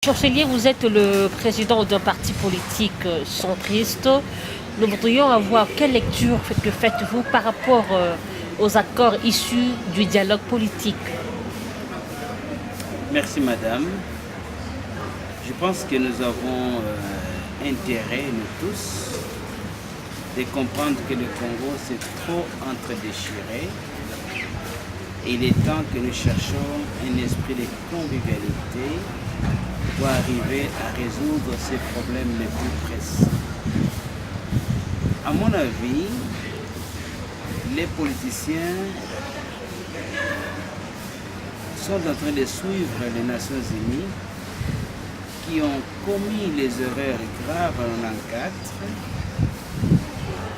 Chancelier, vous êtes le président d'un parti politique centriste. Nous voudrions avoir quelle lecture que faites-vous par rapport aux accords issus du dialogue politique? Merci madame. Je pense que nous avons intérêt, nous tous, de comprendre que le Congo s'est trop entredéchiré. Et il est temps que nous cherchions un esprit de convivialité pour arriver à résoudre ces problèmes les plus pressants. À mon avis, les politiciens sont en train de suivre les Nations Unies qui ont commis les erreurs graves en 1994,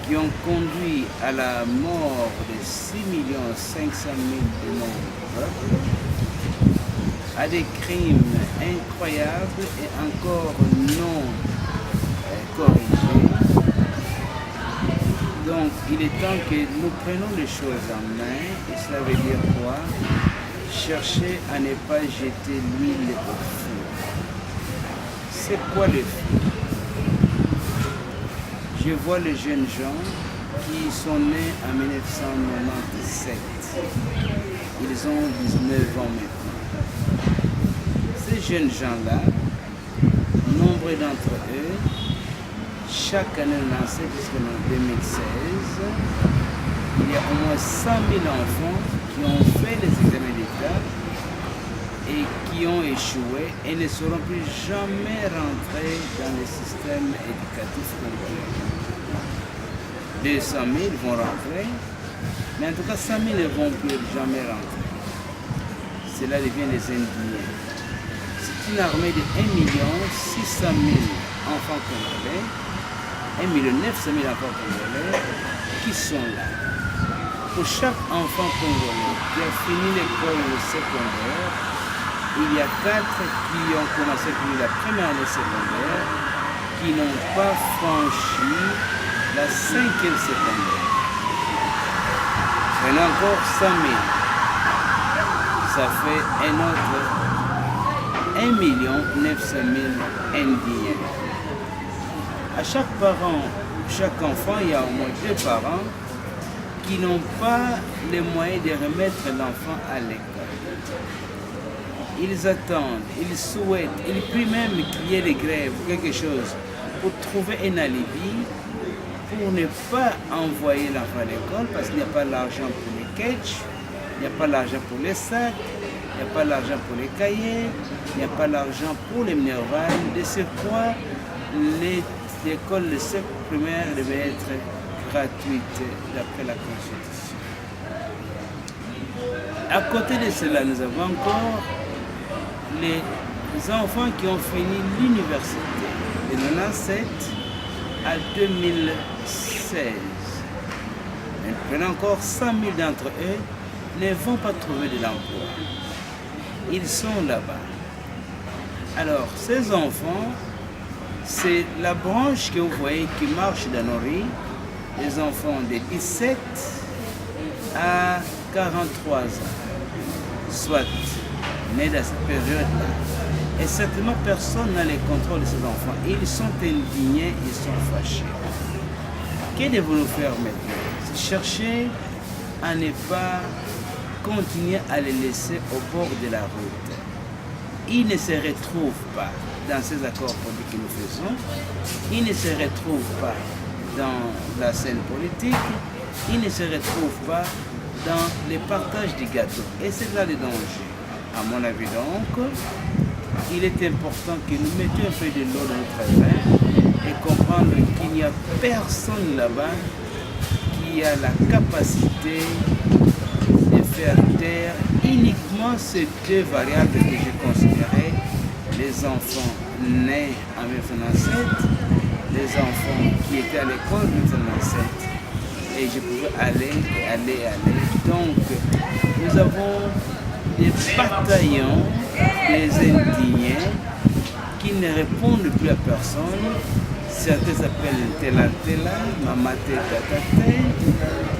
qui ont conduit à la mort de 6 500 000 de notre peuple, à des crimes incroyables et encore non corrigés. Donc il est temps que nous prenions les choses en main, et cela veut dire quoi? Chercher à ne pas jeter l'huile au feu. C'est quoi le feu? Je vois les jeunes gens qui sont nés en 1997. Ils ont 19 ans maintenant. Ces jeunes gens-là, nombreux d'entre eux, chaque année lancée jusqu'en 2016, il y a au moins 100 000 enfants qui ont fait les examens d'État et qui ont échoué et ne seront plus jamais rentrés dans le système éducatif congolais. 200 000 vont rentrer, mais en tout cas 100 000 ne vont plus jamais rentrer. Cela devient les indignés. C'est une armée de 1 600 000 enfants congolais, 1 900 000 enfants congolais qui sont là. Pour chaque enfant congolais qui a fini l'école secondaire, il y a 4 qui ont commencé la première année secondaire qui n'ont pas franchi la 5e secondaire. Il y en a encore 100 000. Ça fait un autre 1 900 000 indignés. À chaque parent, chaque enfant, il y a au moins 2 parents qui n'ont pas les moyens de remettre l'enfant à l'école. Ils attendent, ils souhaitent, ils prient même qu'il y ait des grèves ou quelque chose pour trouver un alibi pour ne pas envoyer l'enfant à l'école parce qu'il n'y a pas l'argent pour les catch, il n'y a pas l'argent pour les sacs, il n'y a pas l'argent pour les cahiers, il n'y a pas l'argent pour les minervales. De ce quoi, l'école de secondaire primaire devait être gratuite d'après la Constitution. À côté de cela, nous avons encore les enfants qui ont fini l'université de 1997 à 2016. Maintenant encore 100 000 d'entre eux ne vont pas trouver de l'emploi. Ils sont là-bas. Alors, ces enfants, c'est la branche que vous voyez qui marche dans nos rues, les enfants de 17 à 43 ans, soit nés dans cette période-là. Et certainement, personne n'a le contrôle de ces enfants. Ils sont indignés, ils sont fâchés. Que devons-nous faire maintenant? C'est chercher à ne pas continuer à les laisser au bord de la route. Ils ne se retrouvent pas dans ces accords politiques que nous faisons. Ils ne se retrouvent pas dans la scène politique. Ils ne se retrouvent pas dans le partage du gâteau. Et c'est là le danger. À mon avis donc, il est important que nous mettions un peu de l'eau dans notre vin et comprendre qu'il n'y a personne là-bas qui a la capacité de faire taire uniquement ces 2 variables que j'ai considérées, les enfants nés en 1997, les enfants qui étaient à l'école en 1997, et je pouvais aller. Donc, nous avons des bataillons, des indignés qui ne répondent plus à personne. Certains s'appellent Tela Tela, Mamate Tatate,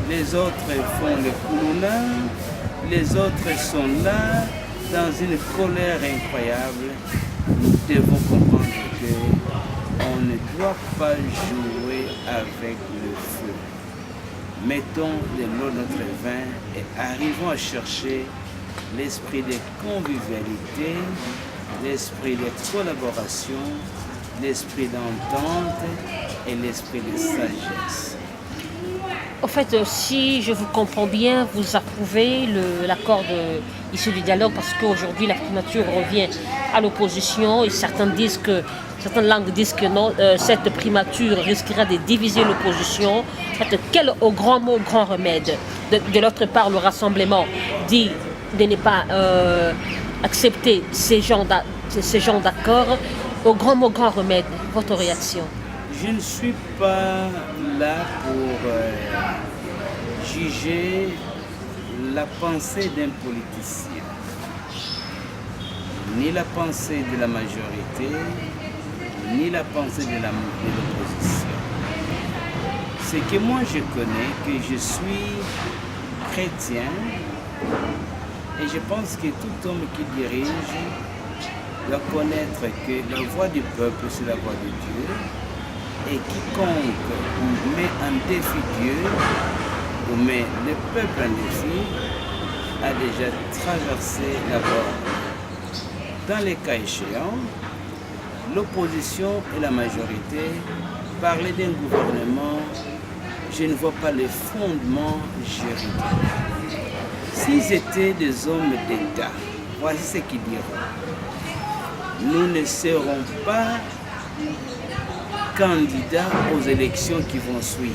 les autres font le Kuluna, les autres sont là dans une colère incroyable nous devons comprendre qu'on ne doit pas jouer avec le feu. Mettons de l'eau dans notre vin et arrivons à chercher l'esprit de convivialité, l'esprit de collaboration, l'esprit d'entente et l'esprit de sagesse. En fait, si je vous comprends bien, vous approuvez l'accord issu du dialogue parce qu'aujourd'hui la primature revient à l'opposition et certaines langues disent que non, cette primature risquera de diviser l'opposition. En fait, quel au grand mot, grand remède. De l'autre part, le rassemblement dit de ne pas accepter ces genres d'accords. Au grand mot, grand remède, votre réaction? Je ne suis pas là pour juger la pensée d'un politicien, ni la pensée de la majorité, ni la pensée de l'opposition. C'est que moi je connais, que je suis chrétien, et je pense que tout homme qui dirige doit connaître que la voix du peuple, c'est la voix de Dieu. Et quiconque met en défi Dieu, ou met le peuple en défi, a déjà traversé la borne. Dans les cas échéants, l'opposition et la majorité parlaient d'un gouvernement, je ne vois pas les fondements juridiques. S'ils étaient des hommes d'État, voici ce qu'ils diront. Nous ne serons pas candidats aux élections qui vont suivre.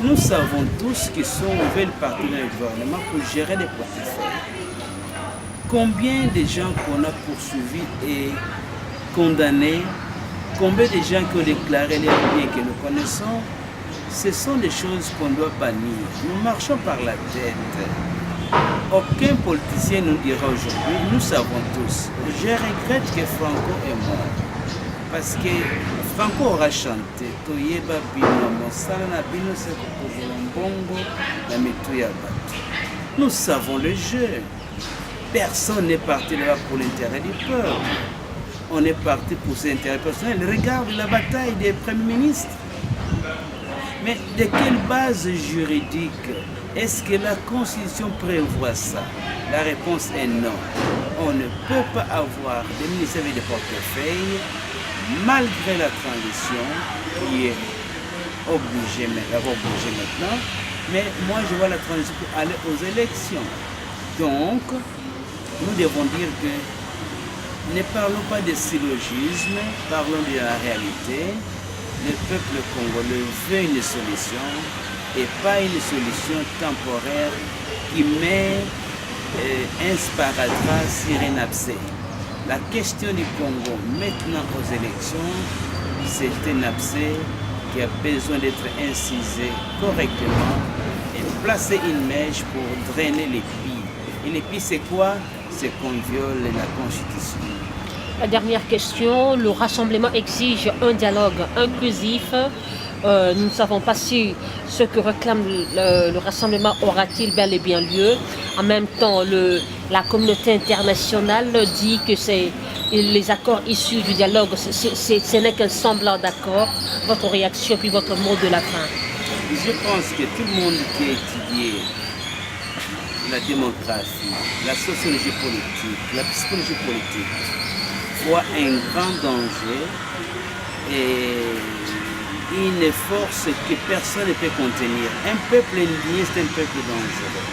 Nous savons tous qu'ils sont nouvelles partenaires du gouvernement pour gérer les portefeuilles. Combien de gens qu'on a poursuivis et condamnés, combien de gens qui ont déclaré les biens que nous connaissons, ce sont des choses qu'on doit bannir. Nous marchons par la tête. Aucun politicien nous dira aujourd'hui, nous savons tous. Je regrette que Franco est mort. Parce que Franco aura chanté Toyeba Bino, Mosala na Bino Bongo, na Metuya Batu. Nous savons le jeu. Personne n'est parti là pour l'intérêt du peuple. On est parti pour ses intérêts personnels. Regarde la bataille des premiers ministres. Mais de quelle base juridique est-ce que la Constitution prévoit ça? La réponse est non. On ne peut pas avoir des ministères de portefeuille malgré la transition qui est obligée maintenant. Mais moi, je vois la transition pour aller aux élections. Donc, nous devons dire que ne parlons pas de syllogisme, parlons de la réalité. Le peuple congolais veut une solution et pas une solution temporaire qui met un sparadrap sur un abcès. La question du Congo maintenant aux élections, c'est un abcès qui a besoin d'être incisé correctement et placer une mèche pour drainer les plis. Et les plis, c'est quoi? C'est qu'on viole la Constitution. La dernière question, le rassemblement exige un dialogue inclusif. Nous ne savons pas si ce que réclame le rassemblement aura-t-il bel et bien lieu. En même temps, la communauté internationale dit que les accords issus du dialogue, ce n'est qu'un semblant d'accord. Votre réaction puis votre mot de la fin? Je pense que tout le monde qui a étudié la démographie, la sociologie politique, la psychologie politique, voit un grand danger et une force que personne ne peut contenir. Un peuple indigné, c'est un peuple dangereux.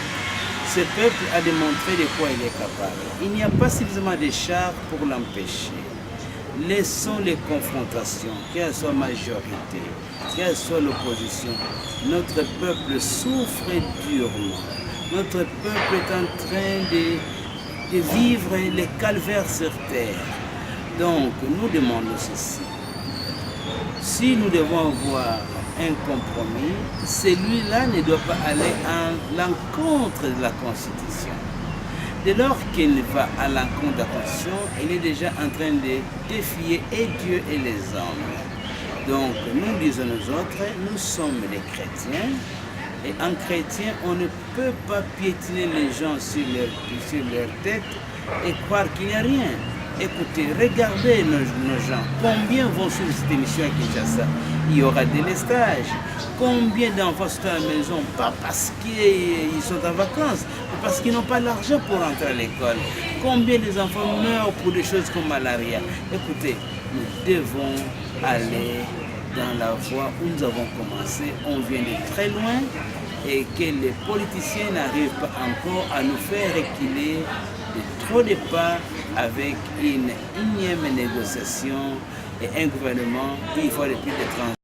Ce peuple a démontré de quoi il est capable. Il n'y a pas suffisamment de chars pour l'empêcher. Laissons les confrontations, qu'elles soient majorité, qu'elles soient l'opposition. Notre peuple souffre durement. Notre peuple est en train de vivre les calvaires sur terre. Donc, nous demandons ceci. Si nous devons avoir un compromis, celui-là ne doit pas aller à l'encontre de la Constitution. Dès lors qu'il va à l'encontre de la Constitution, il est déjà en train de défier et Dieu et les hommes. Donc, nous disons nous autres, nous sommes des chrétiens, et en chrétien, on ne peut pas piétiner les gens sur leur tête et croire qu'il n'y a rien. Écoutez, regardez nos gens. Combien vont suivre cette émission à Kinshasa? Il y aura des lestages. Combien d'enfants sont à la maison? Pas parce qu'ils sont en vacances, mais parce qu'ils n'ont pas l'argent pour entrer à l'école. Combien des enfants meurent pour des choses comme malaria? Écoutez, nous devons aller dans la voie où nous avons commencé. On vient de très loin et que les politiciens n'arrivent pas encore à nous faire reculer de trop de pas avec une énième négociation et un gouvernement qui, une fois de plus, de